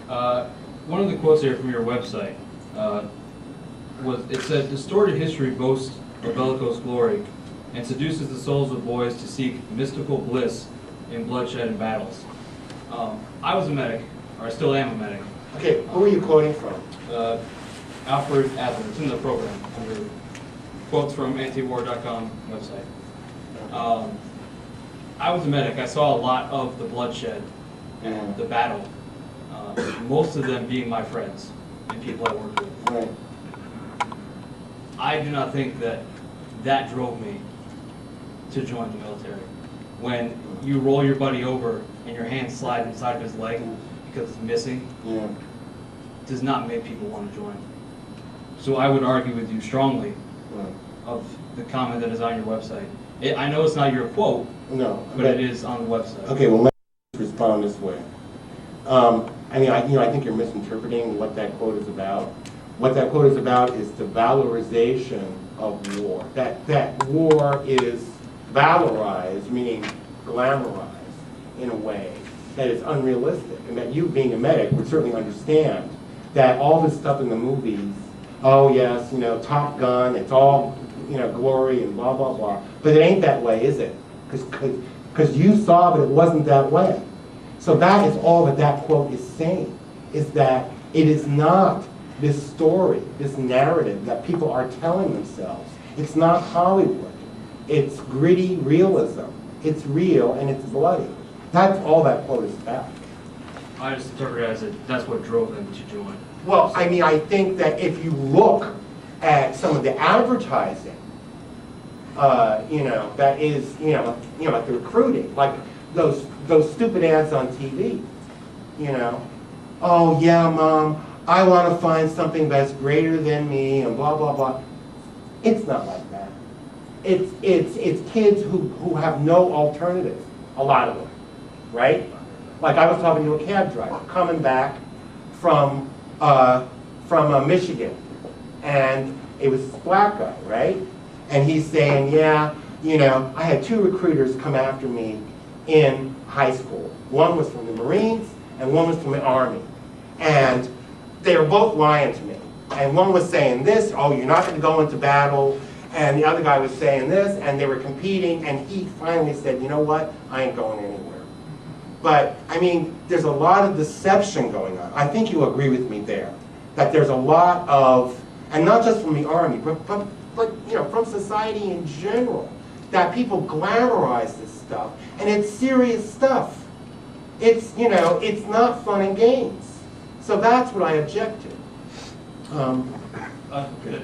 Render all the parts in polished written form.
One of the quotes here from your website it said, "The storied history boasts of bellicose glory and seduces the souls of boys to seek mystical bliss in bloodshed and battles." I was a medic, or I still am a medic. Okay, who are you quoting from? Alfred Adler. It's in the program under quotes from antiwar.com website. I was a medic. I saw a lot of the bloodshed and the battle. Most of them being my friends and people I worked with. Right. I do not think that drove me to join the military. When you roll your buddy over and your hand slides inside of his leg because it's missing, does not make people want to join. So I would argue with you strongly of the comment that is on your website. I know it's not your quote, but it is on the website. Okay, well, let me respond this way. I think you're misinterpreting what that quote is about. What that quote is about is the valorization of war. That war is valorized, meaning glamorized in a way that is unrealistic, and that you, being a medic, would certainly understand that all this stuff in the movies, oh yes, Top Gun, it's all, glory and blah, blah, blah. But it ain't that way, is it? Because you saw that it wasn't that way. So that is all that quote is saying, is that it is not this story, this narrative that people are telling themselves. It's not Hollywood. It's gritty realism. It's real and it's bloody. That's all that quote is about. I just interpret it as that's what drove them to join. Well, I think that if you look at some of the advertising, that is, like the recruiting, like those stupid ads on TV, oh yeah, Mom, I want to find something that's greater than me, and blah blah blah. It's not like that. It's kids who have no alternative. A lot of them, right? Like I was talking to a cab driver coming back from Michigan, and it was this black guy, right? And he's saying, yeah, I had 2 recruiters come after me in high school. One was from the Marines, and one was from the Army. And they were both lying to me. And one was saying this, oh, you're not going to go into battle. And the other guy was saying this, and they were competing. And he finally said, you know what? I ain't going anywhere. But, there's a lot of deception going on. I think you agree with me there. That there's a lot of, and not just from the Army, but from society in general, that people glamorize this stuff. And it's serious stuff. It's, it's not fun and games. So that's what I object to.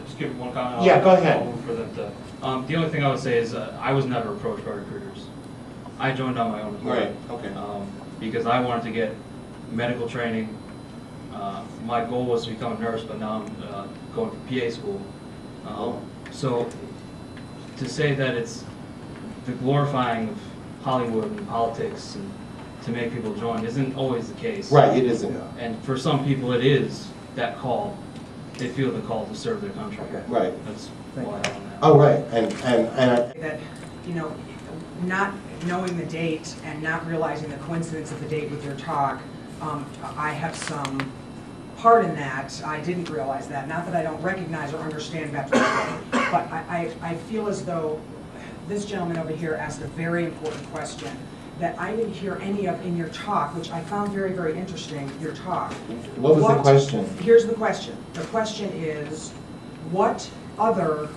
Just give one comment. Yeah, go ahead. For them to, the only thing I would say is I was never approached by recruiters. I joined on my own accord. Right. Okay. Because I wanted to get medical training. My goal was to become a nurse, but now I'm going for PA school. So to say that it's the glorifying of Hollywood and politics and to make people join isn't always the case. Right, it isn't. And for some people it is that call. They feel the call to serve their country. Right. That's all I have on that. Oh, right. And that, not knowing the date and not realizing the coincidence of the date with your talk, I have some part in that. I didn't realize that. Not that I don't recognize or understand veterans, but I feel as though this gentleman over here asked a very important question that I didn't hear any of in your talk, which I found very, very interesting, your talk. What was the question? Here's the question. The question is, what other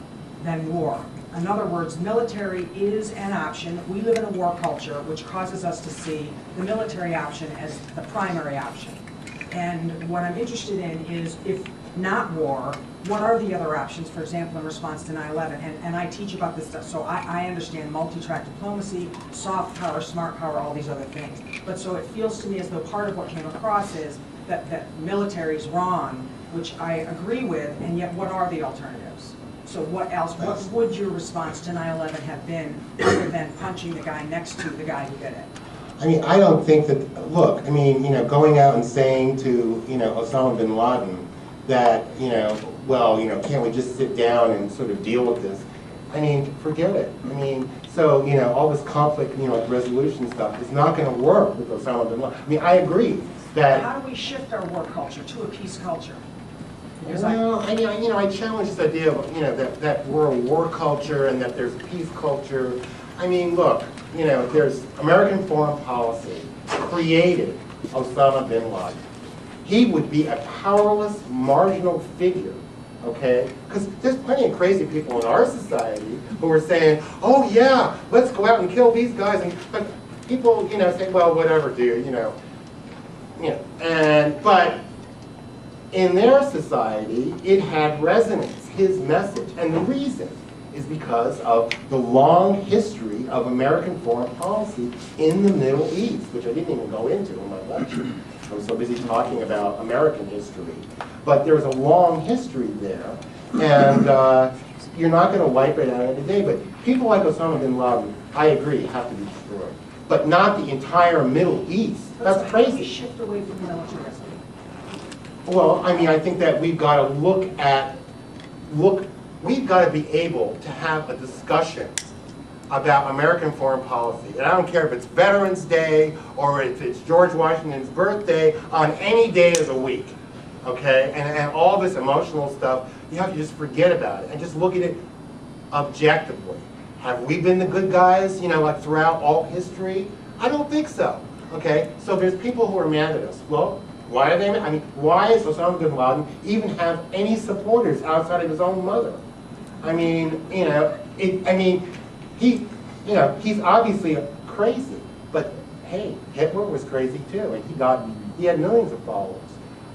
than war? In other words, military is an option. We live in a war culture, which causes us to see the military option as the primary option. And what I'm interested in is, if not war, what are the other options, for example, in response to 9/11? And I teach about this stuff, so I understand multi-track diplomacy, soft power, smart power, all these other things. But so it feels to me as though part of what came across is that military is wrong, which I agree with, and yet what are the alternatives? So what else, what would your response to 9/11 have been other than punching the guy next to the guy who did it? I don't think that, look, going out and saying to, Osama bin Laden that, well, can't we just sit down and sort of deal with this? Forget it. All this conflict, resolution stuff is not going to work with Osama bin Laden. I agree. that. How do we shift our war culture to a peace culture? Because Well, I challenge this idea of, that we're a war culture and that there's peace culture. I mean, look, there's American foreign policy created Osama bin Laden. He would be a powerless, marginal figure, okay? Because there's plenty of crazy people in our society who are saying, oh yeah, let's go out and kill these guys. But people, say, well, whatever, dude, but in their society, it had resonance, his message. And the reason is because of the long history of American foreign policy in the Middle East, which I didn't even go into in my lecture. I was so busy talking about American history. But there's a long history there, and you're not going to wipe it out in a day. But people like Osama bin Laden, I agree, have to be destroyed. But not the entire Middle East. That's how do we crazy. shift away from militarism? Well, I think that we've got to we've got to be able to have a discussion about American foreign policy. And I don't care if it's Veterans Day or if it's George Washington's birthday, on any day of the week, okay? And all this emotional stuff, you have to just forget about it and just look at it objectively. Have we been the good guys, like throughout all history? I don't think so, okay? So there's people who are mad at us. Well, why are they mad? Why does Osama bin Laden even have any supporters outside of his own mother? He's obviously crazy, but hey, Hitler was crazy too, and he had millions of followers.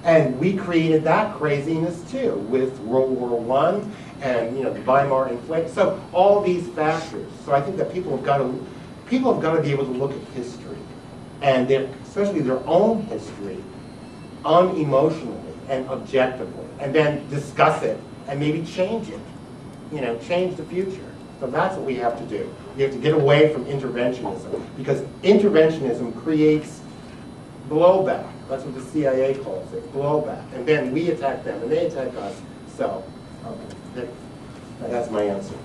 And we created that craziness too, with World War I and the Weimar inflation. So all these factors. So I think that people have got to be able to look at history, and especially their own history, unemotionally and objectively, and then discuss it and maybe change it. Change the future. So that's what we have to do. We have to get away from interventionism, because interventionism creates blowback. That's what the CIA calls it, blowback. And then we attack them, and they attack us. So, that's my answer.